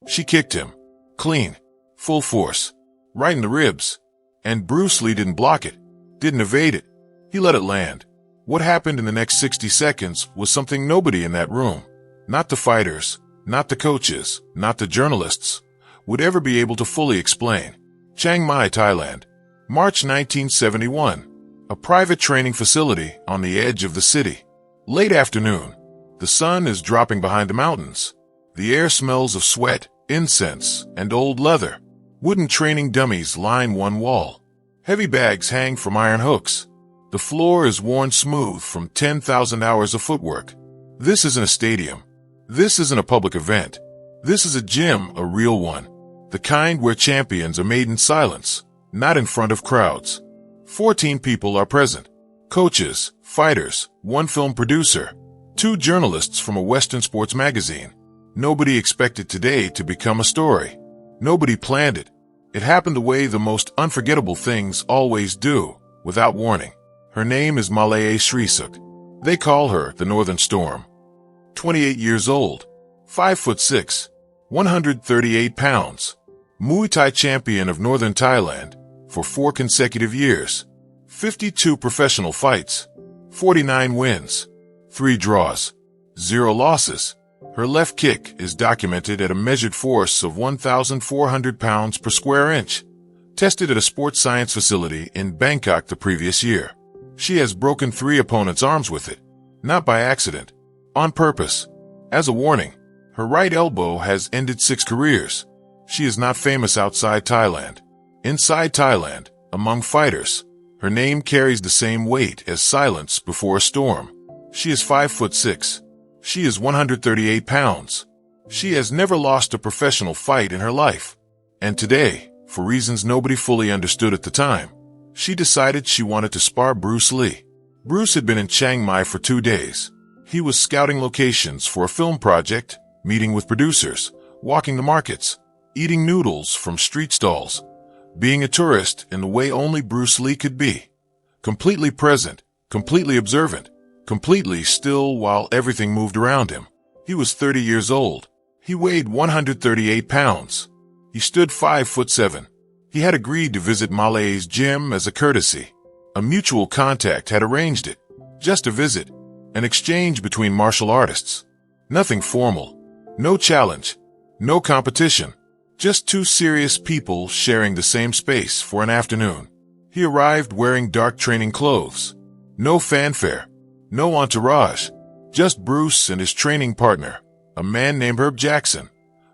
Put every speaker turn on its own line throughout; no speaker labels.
She kicked him. Clean. Full force. Right in the ribs. And Bruce Lee didn't block it. Didn't evade it. He let it land. What happened in the next 60 seconds was something nobody in that room, not the fighters, not the coaches, not the journalists, would ever be able to fully explain. Chiang Mai, Thailand. March 1971. A private training facility on the edge of the city. Late afternoon. The sun is dropping behind the mountains. The air smells of sweat, incense, and old leather. Wooden training dummies line one wall. Heavy bags hang from iron hooks. The floor is worn smooth from 10,000 hours of footwork. This isn't a stadium. This isn't a public event. This is a gym, a real one. The kind where champions are made in silence, not in front of crowds. 14 people are present. Coaches, fighters, one film producer, 2 journalists from a Western sports magazine. Nobody expected today to become a story. Nobody planned it. It happened the way the most unforgettable things always do, without warning. Her name is Malaysia Srisuk. They call her the Northern Storm. 28 years old, 5'6", 138 pounds. Muay Thai champion of Northern Thailand for 4 consecutive years. 52 professional fights, 49 wins, 3 draws, 0 losses. Her left kick is documented at a measured force of 1,400 pounds per square inch, tested at a sports science facility in Bangkok the previous year. She has broken 3 opponents' arms with it, not by accident, on purpose. As a warning, her right elbow has ended 6 careers. She is not famous outside Thailand. Inside Thailand, among fighters, her name carries the same weight as silence before a storm. She is 5'6". She is 138 pounds. She has never lost a professional fight in her life. And today, for reasons nobody fully understood at the time, she decided she wanted to spar Bruce Lee. Bruce had been in Chiang Mai for 2 days. He was scouting locations for a film project, meeting with producers, walking the markets, eating noodles from street stalls, being a tourist in the way only Bruce Lee could be. Completely present, completely observant, completely still while everything moved around him. He was 30 years old. He weighed 138 pounds. He stood 5'7". He had agreed to visit Malay's gym as a courtesy. A mutual contact had arranged it. Just a visit. An exchange between martial artists. Nothing formal. No challenge. No competition. Just 2 serious people sharing the same space for an afternoon. He arrived wearing dark training clothes. No fanfare. No entourage. Just Bruce and his training partner, a man named Herb Jackson,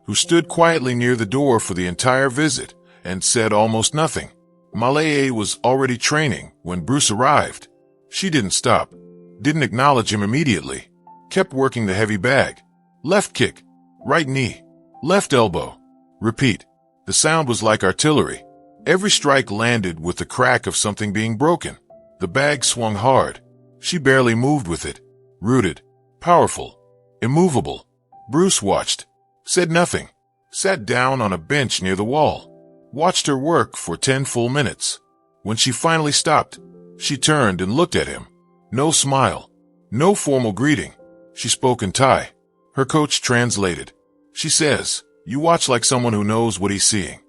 who stood quietly near the door for the entire visit and said almost nothing. Malaya was already training when Bruce arrived. She didn't stop. Didn't acknowledge him immediately. Kept working the heavy bag. Left kick. Right knee. Left elbow. Repeat. The sound was like artillery. Every strike landed with the crack of something being broken. The bag swung hard. She barely moved with it. Rooted. Powerful. Immovable. Bruce watched. Said nothing. Sat down on a bench near the wall. Watched her work for 10 full minutes. When she finally stopped, she turned and looked at him. No smile. No formal greeting. She spoke in Thai. Her coach translated. She says, "You watch like someone who knows what he's seeing."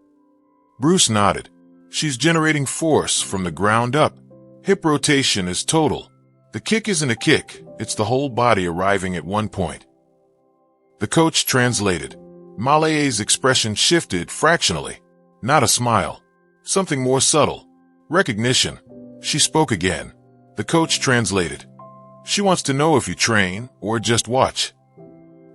Bruce nodded. She's generating force from the ground up. Hip rotation is total. The kick isn't a kick, it's the whole body arriving at one point. The coach translated. Malaya's expression shifted fractionally. Not a smile. Something more subtle. Recognition. She spoke again. The coach translated. She wants to know if you train or just watch.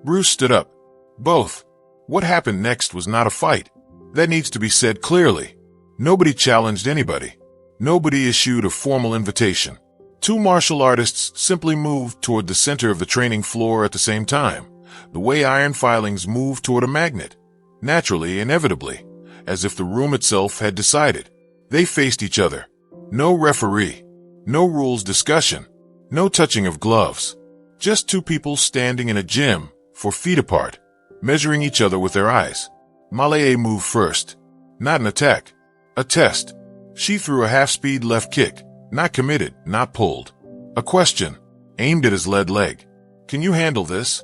Bruce stood up. Both. What happened next was not a fight. That needs to be said clearly. Nobody challenged anybody. Nobody issued a formal invitation. 2 martial artists simply moved toward the center of the training floor at the same time, the way iron filings move toward a magnet. Naturally, inevitably, as if the room itself had decided. They faced each other. No referee. No rules discussion. No touching of gloves. Just 2 people standing in a gym, 4 feet apart, measuring each other with their eyes. Malaya moved first. Not an attack. A test. She threw a half-speed left kick. Not committed, not pulled. A question, aimed at his lead leg. "Can you handle this?"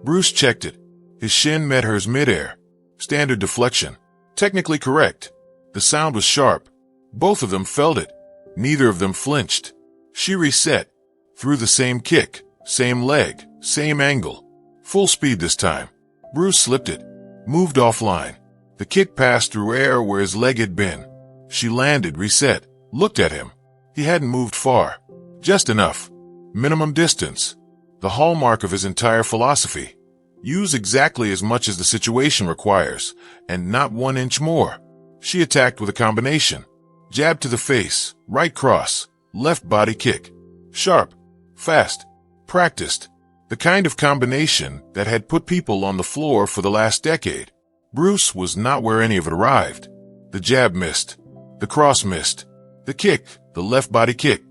Bruce checked it. His shin met hers midair. Standard deflection. Technically correct. The sound was sharp. Both of them felt it. Neither of them flinched. She reset. Threw the same kick, same leg, same angle. Full speed this time. Bruce slipped it. Moved offline. The kick passed through air where his leg had been. She landed, reset, looked at him. He hadn't moved far. Just enough. Minimum distance. The hallmark of his entire philosophy. Use exactly as much as the situation requires, and not 1 inch more. She attacked with a combination. Jab to the face, right cross, left body kick. Sharp, fast, practiced. The kind of combination that had put people on the floor for the last decade. Bruce was not where any of it arrived. The jab missed. The cross missed. The kick, the left body kick.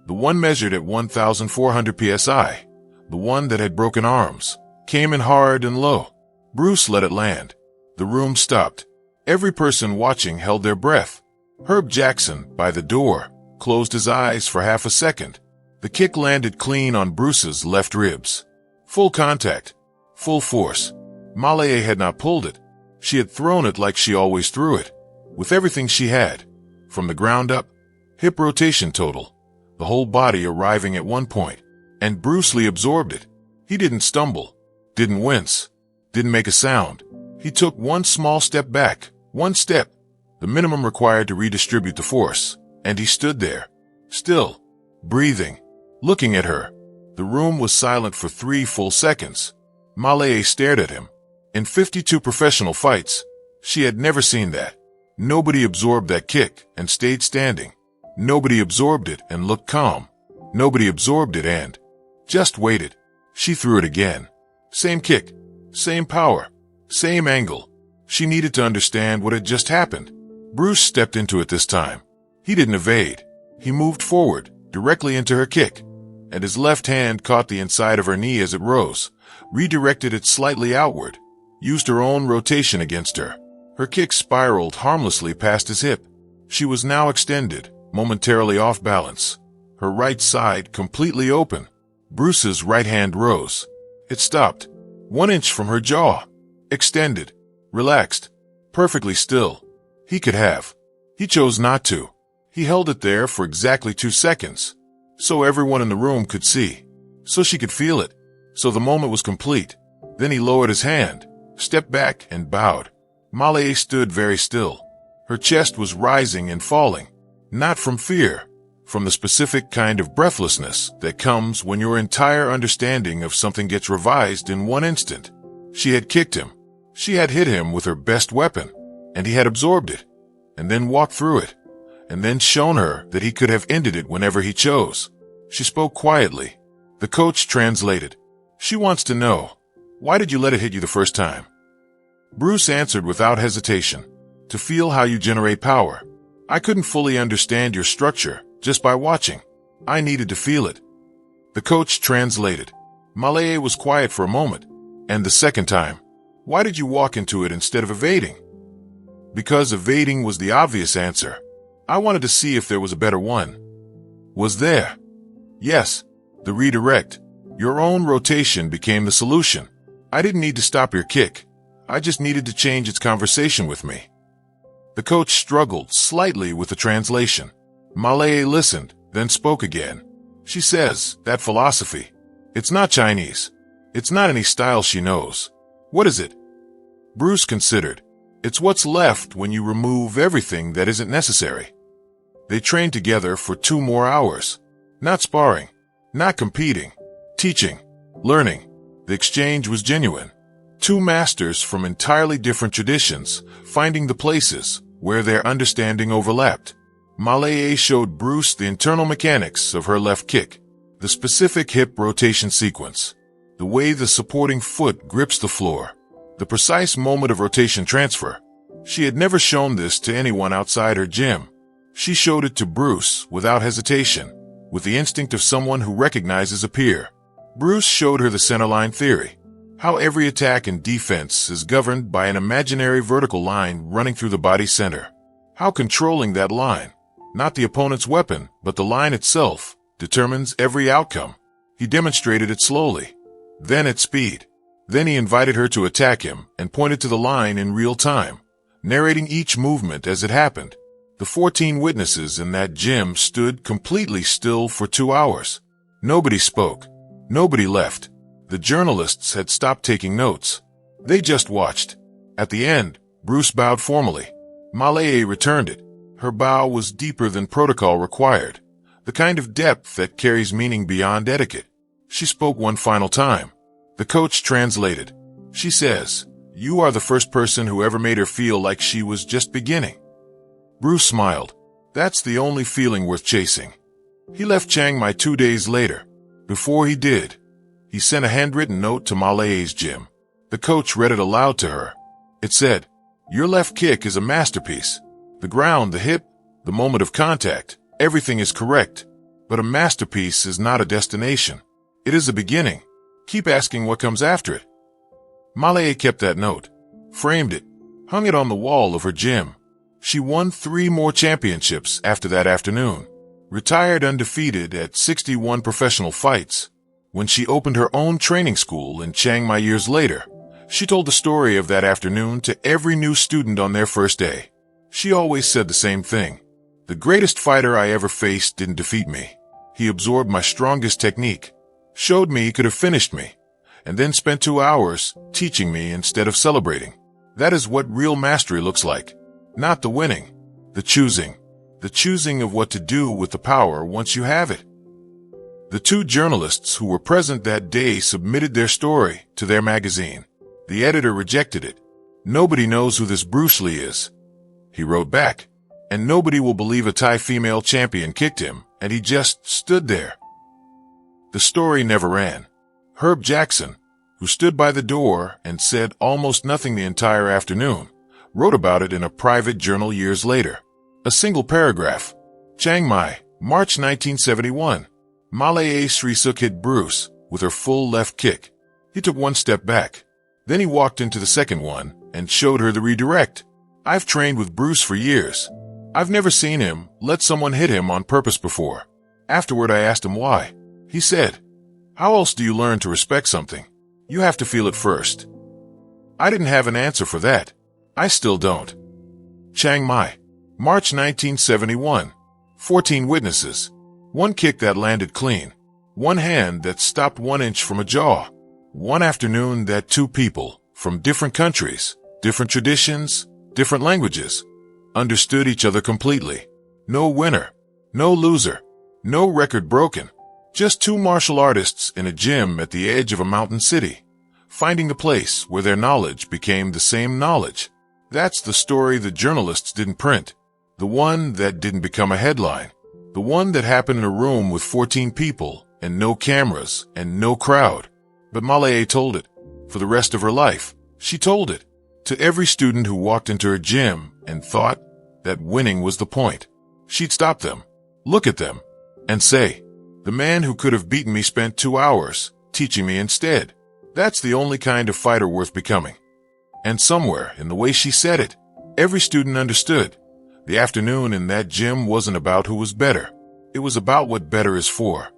The one measured at 1,400 psi. The one that had broken arms. Came in hard and low. Bruce let it land. The room stopped. Every person watching held their breath. Herb Jackson, by the door, closed his eyes for half a second. The kick landed clean on Bruce's left ribs. Full contact. Full force. Maalaea had not pulled it. She had thrown it like she always threw it. With everything she had. From the ground up. Hip rotation total. The whole body arriving at one point. And Bruce Lee absorbed it. He didn't stumble. Didn't wince. Didn't make a sound. He took one small step back. One step. The minimum required to redistribute the force. And he stood there. Still. Breathing. Looking at her. The room was silent for 3 full seconds. Maalaea stared at him. In 52 professional fights, she had never seen that. Nobody absorbed that kick and stayed standing. Nobody absorbed it and looked calm. Nobody absorbed it and just waited. She threw it again. Same kick. Same power. Same angle. She needed to understand what had just happened. Bruce stepped into it this time. He didn't evade. He moved forward, directly into her kick. And his left hand caught the inside of her knee as it rose, redirected it slightly outward, used her own rotation against her. Her kick spiraled harmlessly past his hip. She was now extended, momentarily off balance. Her right side completely open. Bruce's right hand rose. It stopped. 1 inch from her jaw. Extended. Relaxed. Perfectly still. He could have. He chose not to. He held it there for exactly 2 seconds. So everyone in the room could see. So she could feel it. So the moment was complete. Then he lowered his hand, stepped back, and bowed. Maalaea stood very still. Her chest was rising and falling. Not from fear. From the specific kind of breathlessness that comes when your entire understanding of something gets revised in 1 instant. She had kicked him. She had hit him with her best weapon. And he had absorbed it. And then walked through it. And then shown her that he could have ended it whenever he chose. She spoke quietly. The coach translated. She wants to know, why did you let it hit you the first time? Bruce answered without hesitation. To feel how you generate power. I couldn't fully understand your structure just by watching. I needed to feel it. The coach translated. Maalaea was quiet for a moment. And the second time, why did you walk into it instead of evading? Because evading was the obvious answer. I wanted to see if there was a better one. Was there? Yes. The redirect. Your own rotation became the solution. I didn't need to stop your kick. I just needed to change its conversation with me. The coach struggled slightly with the translation. Maalaea listened, then spoke again. She says, that philosophy. It's not Chinese. It's not any style she knows. What is it? Bruce considered. It's what's left when you remove everything that isn't necessary. They trained together for 2 more hours. Not sparring. Not competing. Teaching. Learning. The exchange was genuine. 2 masters from entirely different traditions, finding the places where their understanding overlapped. Maalaea showed Bruce the internal mechanics of her left kick, the specific hip rotation sequence, the way the supporting foot grips the floor, the precise moment of rotation transfer. She had never shown this to anyone outside her gym. She showed it to Bruce without hesitation, with the instinct of someone who recognizes a peer. Bruce showed her the centerline theory, how every attack and defense is governed by an imaginary vertical line running through the body center. How controlling that line, not the opponent's weapon, but the line itself, determines every outcome. He demonstrated it slowly, then at speed, Then he invited her to attack him and pointed to the line in real time, narrating each movement as it happened. The 14 witnesses in that gym stood completely still for 2 hours. Nobody spoke. Nobody left. The journalists had stopped taking notes. They just watched. At the end, Bruce bowed formally. Maleye returned it. Her bow was deeper than protocol required, the kind of depth that carries meaning beyond etiquette. She spoke one final time. The coach translated. She says, "You are the first person who ever made her feel like she was just beginning." Bruce smiled. That's the only feeling worth chasing. He left Chiang Mai 2 days later. Before he did, he sent a handwritten note to Maleye's gym. The coach read it aloud to her. It said, "Your left kick is a masterpiece. The ground, the hip, the moment of contact, everything is correct. But a masterpiece is not a destination. It is a beginning. Keep asking what comes after it." Maleye kept that note, framed it, hung it on the wall of her gym. She won 3 more championships after that afternoon, retired undefeated at 61 professional fights. When she opened her own training school in Chiang Mai years later, she told the story of that afternoon to every new student on their first day. She always said the same thing. "The greatest fighter I ever faced didn't defeat me. He absorbed my strongest technique, showed me he could have finished me, and then spent 2 hours teaching me instead of celebrating." That is what real mastery looks like. Not the winning, the choosing of what to do with the power once you have it. The 2 journalists who were present that day submitted their story to their magazine. The editor rejected it. "Nobody knows who this Bruce Lee is," he wrote back, "and nobody will believe a Thai female champion kicked him and he just stood there." The story never ran. Herb Jackson, who stood by the door and said almost nothing the entire afternoon, wrote about it in a private journal years later. A single paragraph. Chiang Mai, March 1971. Maleye Srisuk hit Bruce with her full left kick. He took 1 step back. Then he walked into the second one and showed her the redirect. "I've trained with Bruce for years. I've never seen him let someone hit him on purpose before." Afterward, I asked him why. He said, "How else do you learn to respect something? You have to feel it first." I didn't have an answer for that. I still don't. Chiang Mai, March 1971. 14 witnesses. 1 kick that landed clean. 1 hand that stopped 1 inch from a jaw. 1 afternoon that 2 people from different countries, different traditions, different languages, understood each other completely. No winner, no loser, no record broken. Just 2 martial artists in a gym at the edge of a mountain city, finding a place where their knowledge became the same knowledge. That's the story the journalists didn't print. The one that didn't become a headline. The one that happened in a room with 14 people and no cameras and no crowd. But Maleye told it. For the rest of her life, she told it. To every student who walked into her gym and thought that winning was the point. She'd stop them, look at them, and say, "The man who could have beaten me spent 2 hours teaching me instead." That's the only kind of fighter worth becoming. And somewhere in the way she said it, every student understood. The afternoon in that gym wasn't about who was better. It was about what better is for.